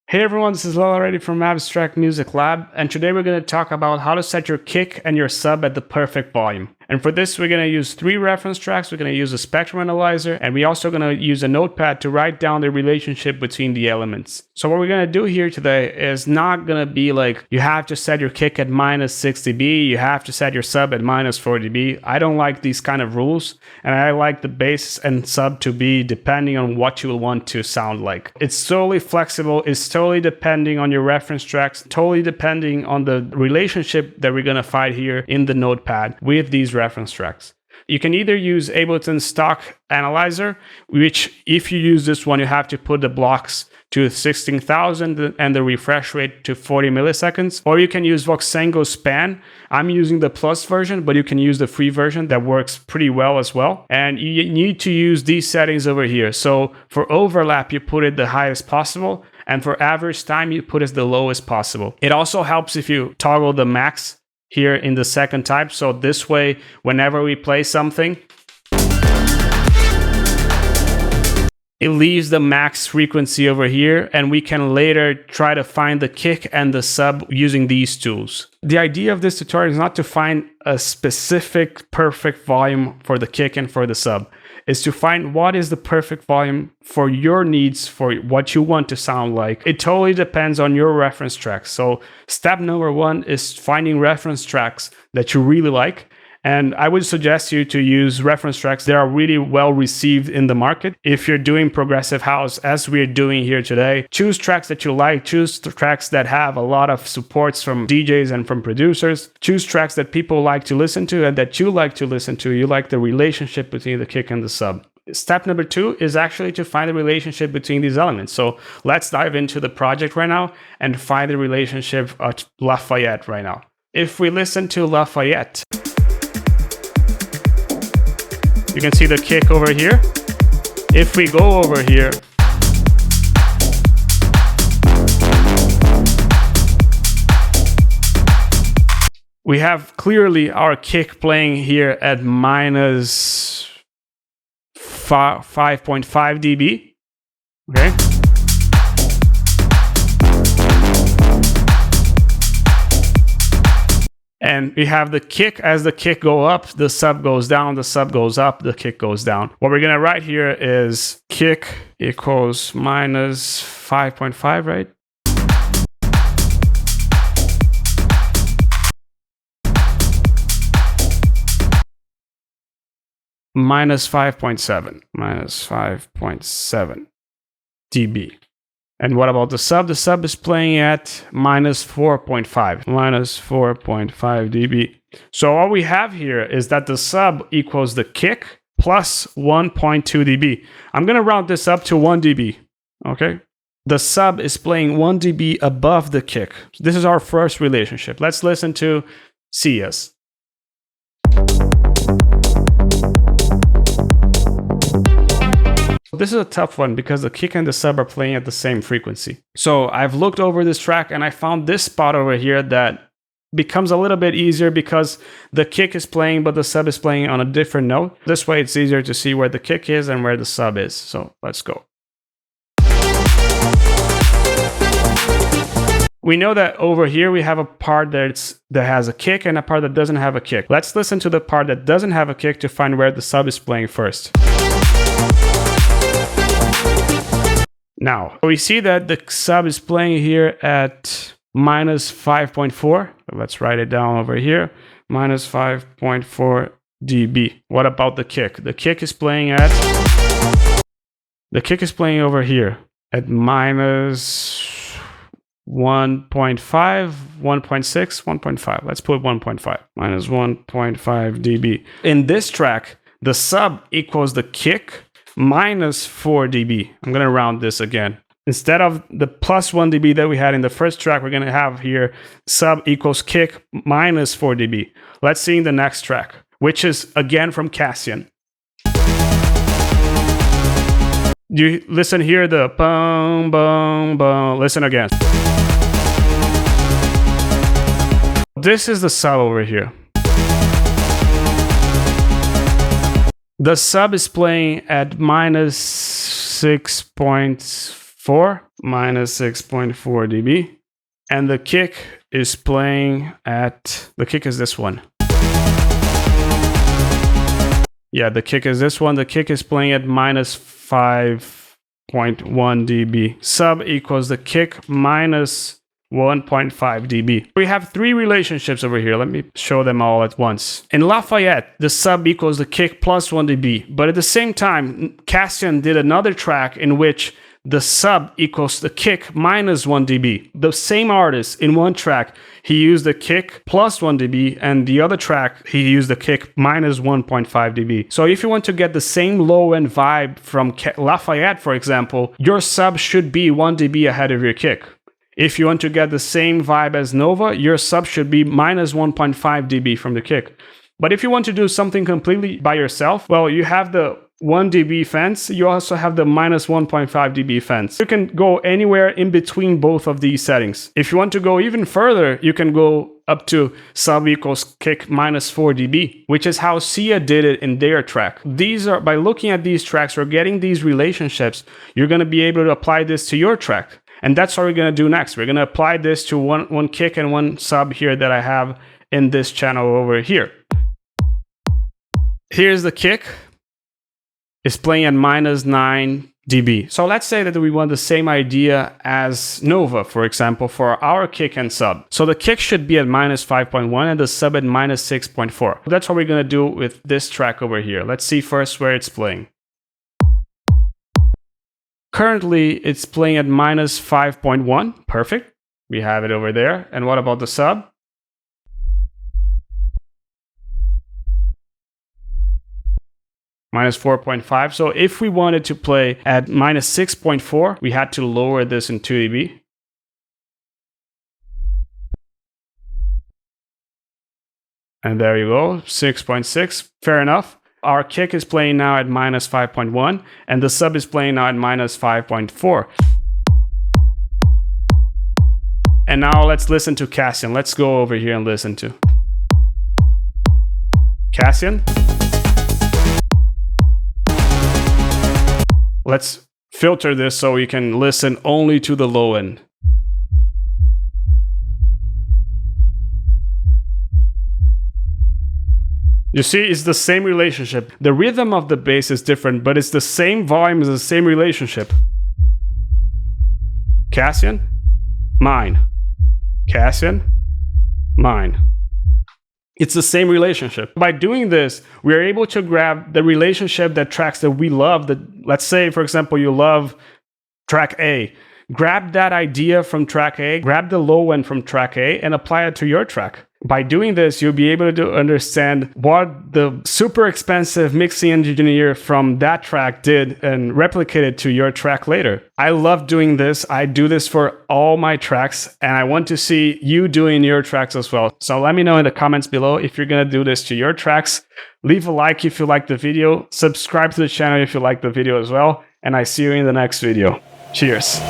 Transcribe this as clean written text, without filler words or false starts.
Hey everyone, this is Lafayette from Abstrakt Music Lab, and today we're going to talk about how to set your kick and your sub at the perfect volume. And for this, we're going to use 3 reference tracks, we're going to use a spectrum analyzer, and we're also going to use a notepad to write down the relationship between the elements. So what we're going to do here today is not going to be like, you have to set your kick at minus 6 dB, you have to set your sub at minus 4 dB. I don't like these kind of rules, and I like the bass and sub to be depending on what you want to sound like. It's totally flexible, it's totally depending on your reference tracks, totally depending on the relationship that we're going to find here in the notepad with these reference tracks. You can either use Ableton's stock analyzer, which if you use this one, you have to put the blocks to 16,000 and the refresh rate to 40 milliseconds, or you can use Voxengo span. I'm using the plus version, but you can use the free version that works pretty well as well. And you need to use these settings over here. So for overlap, you put it the highest possible, and for average time, you put it the lowest possible. It also helps if you toggle the max here in the second type. So this way, whenever we play something, it leaves the max frequency over here, and we can later try to find the kick and the sub using these tools. The idea of this tutorial is not to find a specific perfect volume for the kick and for the sub. Is to find what is the perfect volume for your needs, for what you want to sound like. It totally depends on your reference tracks. So step number 1 is finding reference tracks that you really like. And I would suggest you to use reference tracks that are really well received in the market. If you're doing progressive house, as we're doing here today, choose tracks that you like, choose tracks that have a lot of supports from DJs and from producers, choose tracks that people like to listen to and that you like to listen to. You like the relationship between the kick and the sub. Step number 2 is actually to find the relationship between these elements. So let's dive into the project right now and find the relationship at Lafayette right now. If we listen to Lafayette, you can see the kick over here. If we go over here, we have clearly our kick playing here at minus 5.5 dB. Okay. And we have the kick. As the kick go up, the sub goes down, the sub goes up, the kick goes down. What we're gonna write here is kick equals minus 5.5, right? Minus 5.7 dB. And what about the sub? The sub is playing at minus 4.5 dB. So all we have here is that the sub equals the kick plus 1.2 dB. I'm going to round this up to 1 dB, okay? The sub is playing 1 dB above the kick. This is our first relationship. Let's listen to CS. This is a tough one because the kick and the sub are playing at the same frequency. So I've looked over this track and I found this spot over here that becomes a little bit easier because the kick is playing but the sub is playing on a different note. This way it's easier to see where the kick is and where the sub is. So let's go. We know that over here we have a part that has a kick and a part that doesn't have a kick. Let's listen to the part that doesn't have a kick to find where the sub is playing first. Now, we see that the sub is playing here at minus 5.4. Let's write it down over here. Minus 5.4 dB. What about the kick? The kick is playing over here at minus 1.5, 1.6, 1.5. Let's put 1.5. Minus 1.5 dB. In this track, the sub equals the kick minus 4 dB. I'm going to round this again. Instead of the plus 1 dB that we had in the first track, we're going to have here sub equals kick minus 4 dB. Let's see in the next track, which is again from Cassian. You listen here, the boom, boom, boom. Listen again. This is the sub over here. The sub is playing at minus 6.4, minus 6.4 dB. And the kick is playing at, the kick is this one. Yeah, the kick is this one. The kick is playing at minus 5.1 dB. Sub equals the kick minus 1.5 dB. We have three relationships over here. Let me show them all at once. In Lafayette, the sub equals the kick plus 1 dB. But at the same time, Cassian did another track in which the sub equals the kick minus 1 dB. The same artist, in one track, he used the kick plus 1 dB, and the other track, he used the kick minus 1.5 dB. So if you want to get the same low-end vibe from Lafayette, for example, your sub should be 1 dB ahead of your kick. If you want to get the same vibe as Nova, your sub should be minus 1.5 dB from the kick. But if you want to do something completely by yourself, well, you have the 1 dB fence, you also have the minus 1.5 dB fence. You can go anywhere in between both of these settings. If you want to go even further, you can go up to sub equals kick minus 4 dB, which is how Sia did it in their track. These are, by looking at these tracks or getting these relationships, you're going to be able to apply this to your track. And that's what we're going to do next. We're going to apply this to one kick and one sub here that I have in this channel over here. Here's the kick. It's playing at minus 9 dB. So let's say that we want the same idea as Nova, for example, for our kick and sub. So the kick should be at minus 5.1 and the sub at minus 6.4. That's what we're going to do with this track over here. Let's see first where it's playing. Currently, it's playing at minus 5.1. Perfect. We have it over there. And what about the sub? Minus 4.5. So if we wanted to play at minus 6.4, we had to lower this in 2 dB. And there you go, 6.6. Fair enough. Our kick is playing now at minus 5.1, and the sub is playing now at minus 5.4. And now let's listen to Cassian. Let's go over here and listen to Cassian. Let's filter this so we can listen only to the low end. You see, it's the same relationship. The rhythm of the bass is different, but it's the same volume, it's the same relationship. Cassian, mine. Cassian, mine. It's the same relationship. By doing this, we are able to grab the relationship that tracks that we love. That, let's say, for example, you love track A. Grab that idea from track A, grab the low end from track A, and apply it to your track. By doing this, you'll be able to understand what the super expensive mixing engineer from that track did and replicate it to your track later. I love doing this. I do this for all my tracks, and I want to see you doing your tracks as well. So let me know in the comments below if you're going to do this to your tracks. Leave a like if you like the video. Subscribe to the channel if you like the video as well. And I see you in the next video. Cheers.